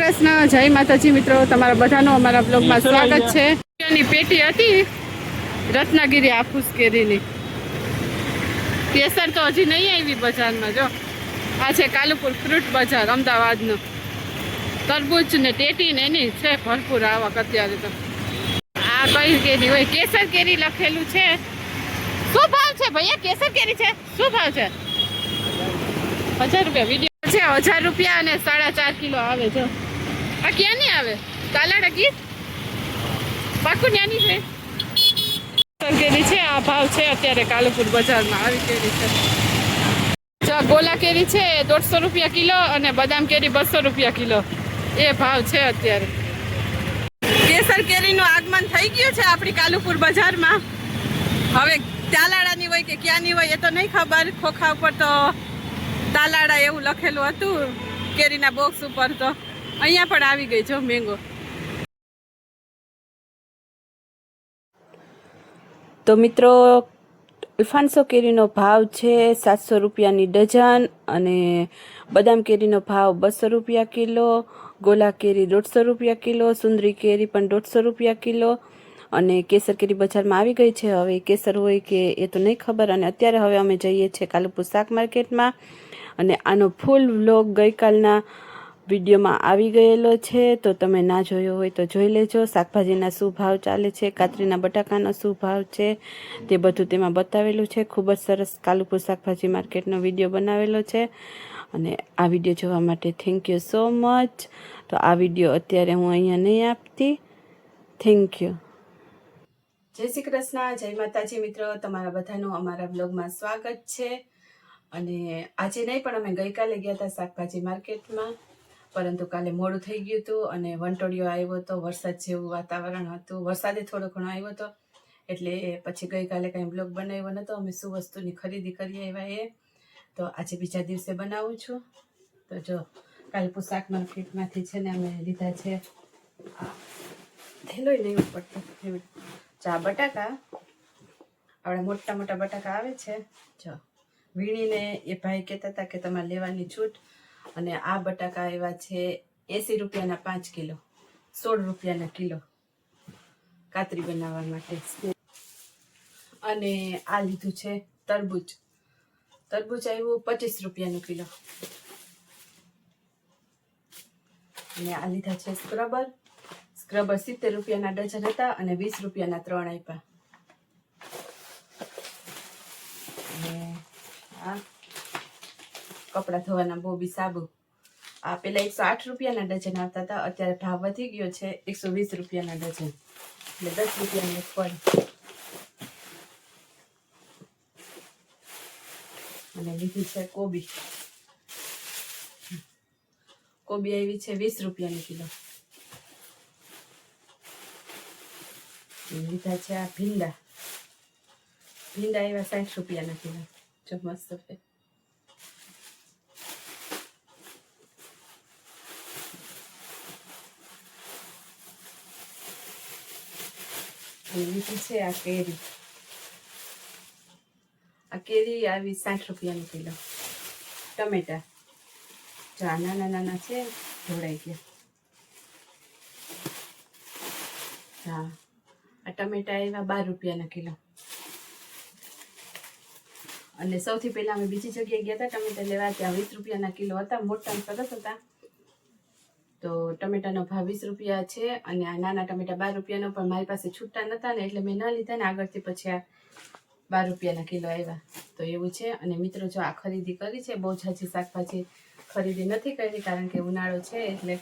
કૃષ્ણ, જય માતાજી મિત્રો, તમારા બધાનું અમારા બ્લોગમાં સ્વાગત છે. ની પેટી હતી રત્નાગીરી આફૂસ કેરીની. કેસર તો હજી નહીં આવી બજારમાં. જો આ છે કાલુપુર ફ્રૂટ બજાર અમદાવાદનું. તરબૂચ ને ટેટી ને એની છે ભરપૂર આવક અત્યારે. તો આ કઈ કેરી હોય? કેસર કેરી લખેલું છે. શું ભાવ છે ભૈયા? કેસર કેરી છે, શું ભાવ છે? 1000 રૂપિયા. વિડીયો છે 1000 રૂપિયા અને 4.5 કિલો આવે. જો આ ક્યાં નહીં આવે? તાલાડા ગીત પાકું ન્યાની છે કેરી છે. આ ભાવ છે અત્યારે કાલુપુર બજારમાં. આવી કેરી છે. ગોલા કેરી છે 150 રૂપિયા કિલો અને બદામ કેરી 200 રૂપિયા કિલો. એ ભાવ છે અત્યારે. કેસર કેરીનું આગમન થઈ ગયું છે આપણી કાલુપુર બજારમાં. હવે તાલાડાની હોય કે ક્યાંની હોય એ તો નહીં ખબર. ખોખા ઉપર તો તાલાડા એવું લખેલું હતું કેરીના બોક્સ ઉપર. તો અહીંયા પણ આવી ગઈ જો મેંગો. તો મિત્રો, અલ્ફાન્સો કેરીનો ભાવ છે 700 રૂપિયાની ડઝન અને બદામ કેરીનો ભાવ 200 રૂપિયા કિલો. ગોલા કેરી 150 રૂપિયા કિલો. સુંદરી કેરી પણ 150 રૂપિયા કિલો. અને કેસર કેરી બજારમાં આવી ગઈ છે. હવે કેસર હોય કે એ તો નહીં ખબર. અને અત્યારે હવે અમે જઈએ છીએ કાલુપુર શાક માર્કેટમાં. અને આનો ફૂલ વ્લોગ ગઈકાલના વિડીયોમાં આવી ગયેલો છે, તો તમે ના જોયો હોય તો જોઈ લેજો. શાકભાજીના શું ભાવ ચાલે છે, કાતરીના બટાકાનો શું ભાવ છે, તે બધું તેમાં બતાવેલું છે. ખૂબ જ સરસ કાલુપુર શાકભાજી માર્કેટનો વિડીયો બનાવેલો છે. અને આ વિડીયો જોવા માટે થેન્ક યુ સો મચ. તો આ વિડીયો અત્યારે હું અહીંયા નહીં આપતી. Thank you. જય શ્રી કૃષ્ણ, જય માતાજી મિત્રો, તમારા બધાનું અમારા બ્લોગમાં સ્વાગત છે. અને આજે નહીં પણ અમે ગઈકાલે ગયા હતા શાકભાજી માર્કેટમાં, પરંતુ કાલે મોડું થઈ ગયું હતું અને વંટોળિયો આવ્યો હતો. વરસાદ જેવું વાતાવરણ હતું. વરસાદે થોડો ઘણો આવ્યો હતો એટલે પછી ગઈકાલે કંઈ બ્લોગ બનાવ્યો નહોતો. અમે શું વસ્તુની ખરીદી કરી આવ્યા એ તો આજે બીજા દિવસે બનાવું છું. તો જો કાલુપુર શાક માર્કેટમાંથી છે ને અમે લીધા છે થેલોય નહીં પડતો ચા બટાકા. આપણે મોટા મોટા બટાકા આવે છે. જો વીણીને એ ભાઈ કહેતા હતા કે તમારે લેવાની છૂટ. અને આ બટાકા આવ્યા છે 80 રૂપિયાના 5 કિલો, 16 રૂપિયાના કિલો કાતરી બનાવવા માટે. અને આ લીધું છે તરબૂચ. તરબૂચ આવ્યું 25 રૂપિયાનું કિલો. અને આ લીધા છે સ્ક્રબર. સ્ક્રબર 70 રૂપિયાના ડઝન હતા અને 20 રૂપિયાના 3 આપ્યા. અને આ કપડાં ધોવાના બોબી સાબુ. આ પેલા 108 રૂપિયાના ડઝન આવતા હતા, અત્યારે ભાવ વધી ગયો છે 120 રૂપિયાના ડઝન, એટલે 10 રૂપિયાની એક ફળ. અને લીધી છે કોબી. કોબી આવી છે 20 રૂપિયાની કિલો. લીધા છે આ ભીંડા. ભીંડા આવ્યા 60 રૂપિયાના કિલો. જો મસ્ત છે. લીધી છે આ કેરી. આ કેરી આવી 60 રૂપિયાની કિલો. ટમેટા જો આ નાના નાના છે, ઢોળાઈ ગયા. હા, આ ટમેટા આવ્યા 12 રૂપિયાના કિલો. અને સૌથી પહેલા અમે બીજી જગ્યાએ ગયા હતા ટમેટા લેવા. ત્યાં 20 રૂપિયાના કિલો હતા. મોટા સરસ હતા. તો ટમેટાનો ભાવ 20 રૂપિયા છે. અને આ નાના ટમેટા 12 રૂપિયાનો, પણ મારી પાસે છૂટા નહોતા ને એટલે મેં ન લીધા ને. આગળથી પછી આ 12 રૂપિયાના કિલો આવ્યા. તો એવું છે. અને મિત્રો જો આ ખરીદી કરી છે, બહુ ઝાઝી શાકભાજી ખરીદી નથી કરી કારણ કે ઉનાળો છે એટલે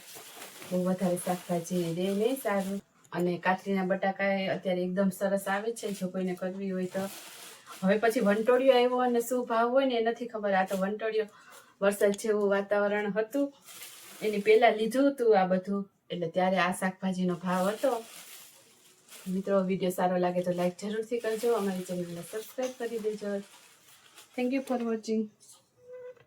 બહુ વધારે શાકભાજી રે નહીં સારું. અને કાતરીના બટાકા અત્યારે એકદમ સરસ આવે છે, જો કોઈને કરવી હોય તો. હવે પછી વંટોળિયો આવ્યો અને શું ભાવ હોય ને એ નથી ખબર. આ તો વંટોળિયો વરસાદ જેવું વાતાવરણ હતું એની પહેલા લીધું હતું આ બધું, એટલે ત્યારે આ શાકભાજીનો ભાવ હતો. મિત્રો વિડીયો સારો લાગે તો લાઈક જરૂરથી કરજો. અમારી ચેનલને સબસ્ક્રાઈબ કરી દેજો. Thank you for watching.